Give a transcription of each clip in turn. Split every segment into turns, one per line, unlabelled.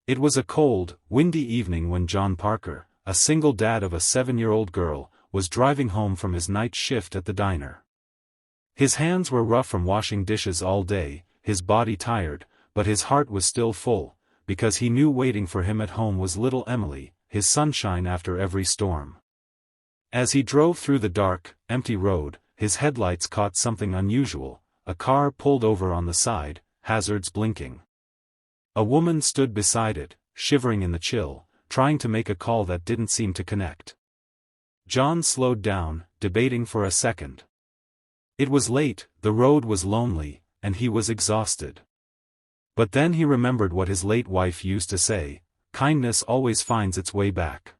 It was a cold, windy evening when John Parker, a single dad of a 7-year-old girl, was driving home from his night shift at the diner. His hands were rough from washing dishes all day, his body tired, but his heart was still full, because he knew waiting for him at home was little Emily, his sunshine after every storm. As he drove through the dark, empty road, his headlights caught something unusual. A car pulled over on the side, hazards blinking. A woman stood beside it, shivering in the chill, trying to make a call that didn't seem to connect. John slowed down, debating for a second. It was late, the road was lonely, and he was exhausted. But then he remembered what his late wife used to say, kindness always finds its way back.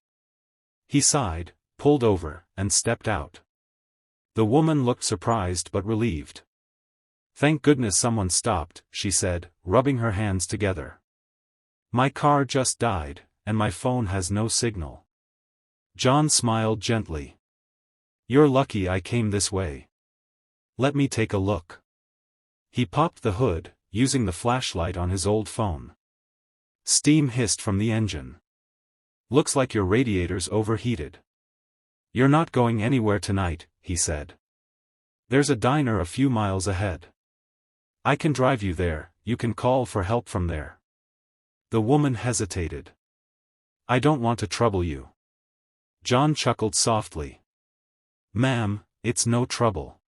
He sighed, pulled over, and stepped out. The woman looked surprised but relieved. "Thank goodness someone stopped," she said, rubbing her hands together. "My car just died, and my phone has no signal." John smiled gently. "You're lucky I came this way. Let me take a look." He popped the hood, using the flashlight on his old phone. Steam hissed from the engine. "Looks like your radiator's overheated." "You're not going anywhere tonight," he said. "There's a diner a few miles ahead. I can drive you there, you can call for help from there." The woman hesitated. "I don't want to trouble you." John chuckled softly. "Ma'am, it's no trouble.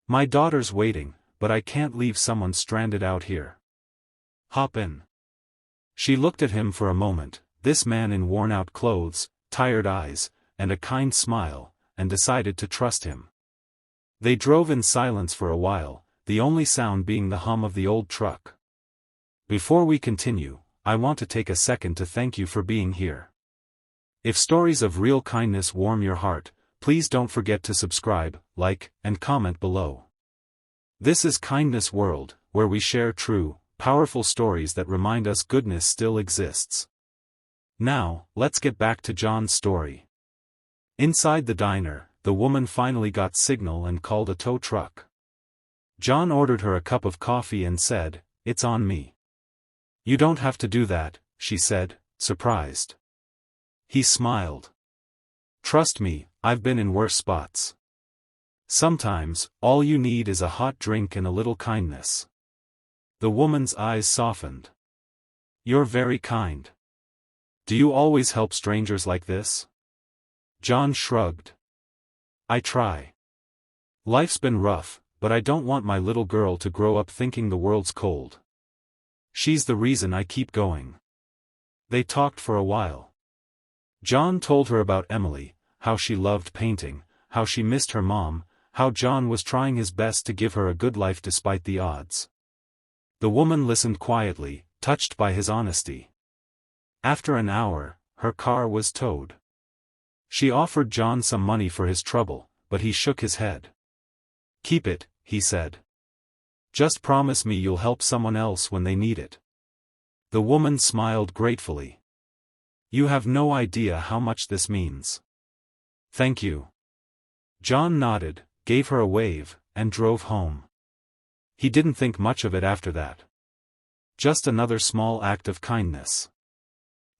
My daughter's waiting, but I can't leave someone stranded out here. Hop in." She looked at him for a moment, this man in worn-out clothes, tired eyes, and a kind smile, and decided to trust him. They drove in silence for a while, the only sound being the hum of the old truck. "Before we continue, I want to take a second to thank you for being here. If stories of real kindness warm your heart, please don't forget to subscribe, like, and comment below. This is Kindness World, where we share true, powerful stories that remind us goodness still exists." Now, let's get back to John's story. Inside the diner, the woman finally got signal and called a tow truck. John ordered her a cup of coffee and said, "It's on me." "You don't have to do that," she said, surprised. He smiled. "Trust me, I've been in worse spots. Sometimes, all you need is a hot drink and a little kindness." The woman's eyes softened. "You're very kind. Do you always help strangers like this?" John shrugged. "I try. Life's been rough, but I don't want my little girl to grow up thinking the world's cold. She's the reason I keep going." They talked for a while. John told her about Emily, how she loved painting, how she missed her mom, how John was trying his best to give her a good life despite the odds. The woman listened quietly, touched by his honesty. After an hour, her car was towed. She offered John some money for his trouble, but he shook his head. "Keep it," he said. "Just promise me you'll help someone else when they need it." The woman smiled gratefully. "You have no idea how much this means." "Thank you." John nodded, gave her a wave, and drove home. He didn't think much of it after that. Just another small act of kindness.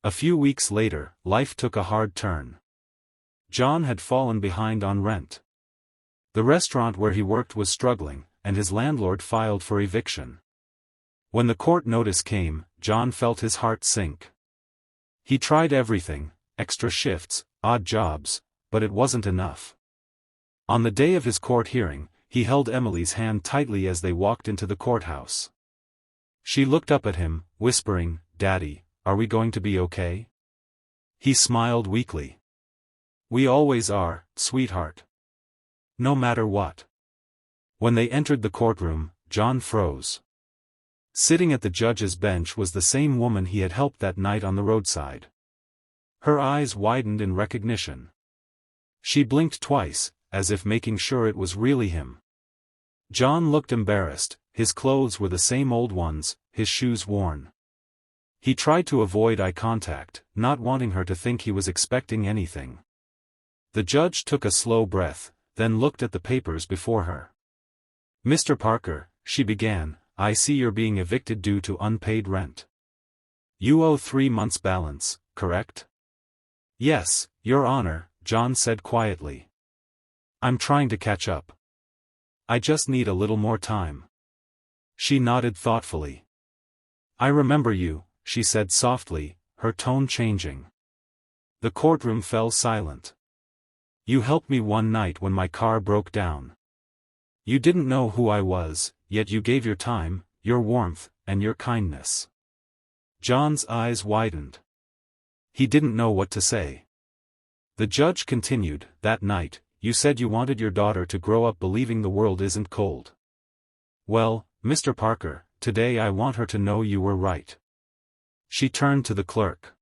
A few weeks later, life took a hard turn. John had fallen behind on rent. The restaurant where he worked was struggling, and his landlord filed for eviction. When the court notice came, John felt his heart sink. He tried everything, extra shifts, odd jobs, but it wasn't enough. On the day of his court hearing, he held Emily's hand tightly as they walked into the courthouse. She looked up at him, whispering, "Daddy, are we going to be okay?" He smiled weakly. "We always are, sweetheart. No matter what." When they entered the courtroom, John froze. Sitting at the judge's bench was the same woman he had helped that night on the roadside. Her eyes widened in recognition. She blinked twice, as if making sure it was really him. John looked embarrassed, his clothes were the same old ones, his shoes worn. He tried to avoid eye contact, not wanting her to think he was expecting anything. The judge took a slow breath, then looked at the papers before her. "Mr. Parker," she began, "I see you're being evicted due to unpaid rent." You owe 3 months' balance, correct? Yes, Your Honor, John said quietly. I'm trying to catch up. I just need a little more time. She nodded thoughtfully. I remember you, she said softly, her tone changing. The courtroom fell silent. You helped me one night when my car broke down. You didn't know who I was, yet you gave your time, your warmth, and your kindness. John's eyes widened. He didn't know what to say. The judge continued, that night, you said you wanted your daughter to grow up believing the world isn't cold. Well, Mr. Parker, today I want her to know you were right. She turned to the clerk.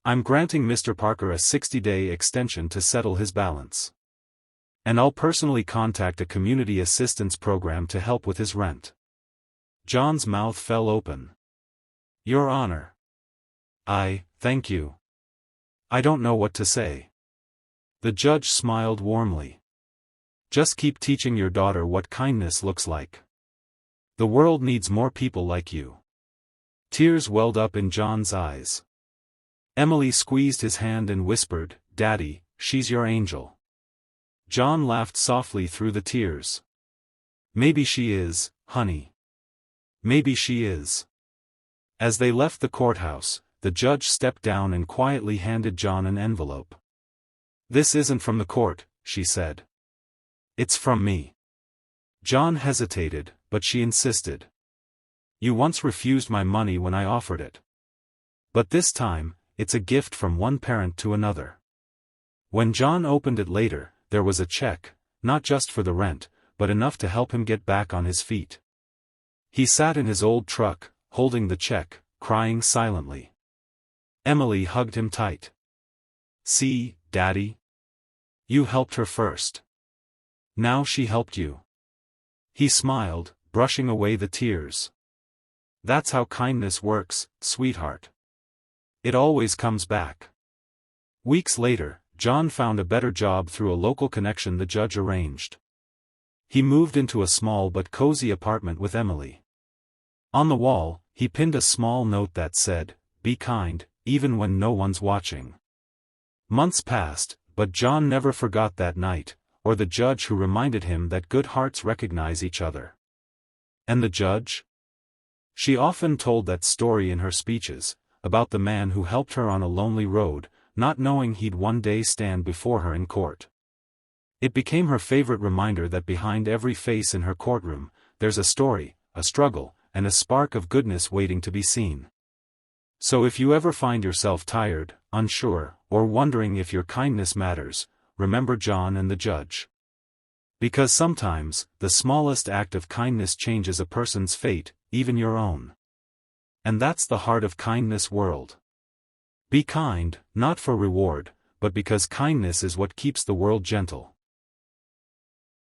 I'm granting Mr. Parker a 60-day extension to settle his balance. And I'll personally contact a community assistance program to help with his rent. John's mouth fell open. Your Honor. Thank you. I don't know what to say. The judge smiled warmly. Just keep teaching your daughter what kindness looks like. The world needs more people like you. Tears welled up in John's eyes. Emily squeezed his hand and whispered, Daddy, she's your angel. John laughed softly through the tears. Maybe she is, honey. Maybe she is. As they left the courthouse, the judge stepped down and quietly handed John an envelope. This isn't from the court, she said. It's from me. John hesitated, but she insisted. You once refused my money when I offered it. But this time, it's a gift from one parent to another. When John opened it later, there was a check, not just for the rent, but enough to help him get back on his feet. He sat in his old truck, holding the check, crying silently. Emily hugged him tight. See, Daddy? You helped her first. Now she helped you. He smiled, brushing away the tears. That's how kindness works, sweetheart. It always comes back. Weeks later, John found a better job through a local connection the judge arranged. He moved into a small but cozy apartment with Emily. On the wall, he pinned a small note that said, Be kind, even when no one's watching. Months passed, but John never forgot that night, or the judge who reminded him that good hearts recognize each other. And the judge? She often told that story in her speeches, about the man who helped her on a lonely road, not knowing he'd one day stand before her in court. It became her favorite reminder that behind every face in her courtroom, there's a story, a struggle, and a spark of goodness waiting to be seen. So if you ever find yourself tired, unsure, or wondering if your kindness matters, remember John and the judge. Because sometimes, the smallest act of kindness changes a person's fate, even your own. And that's the heart of kindness world. Be kind, not for reward, but because kindness is what keeps the world gentle.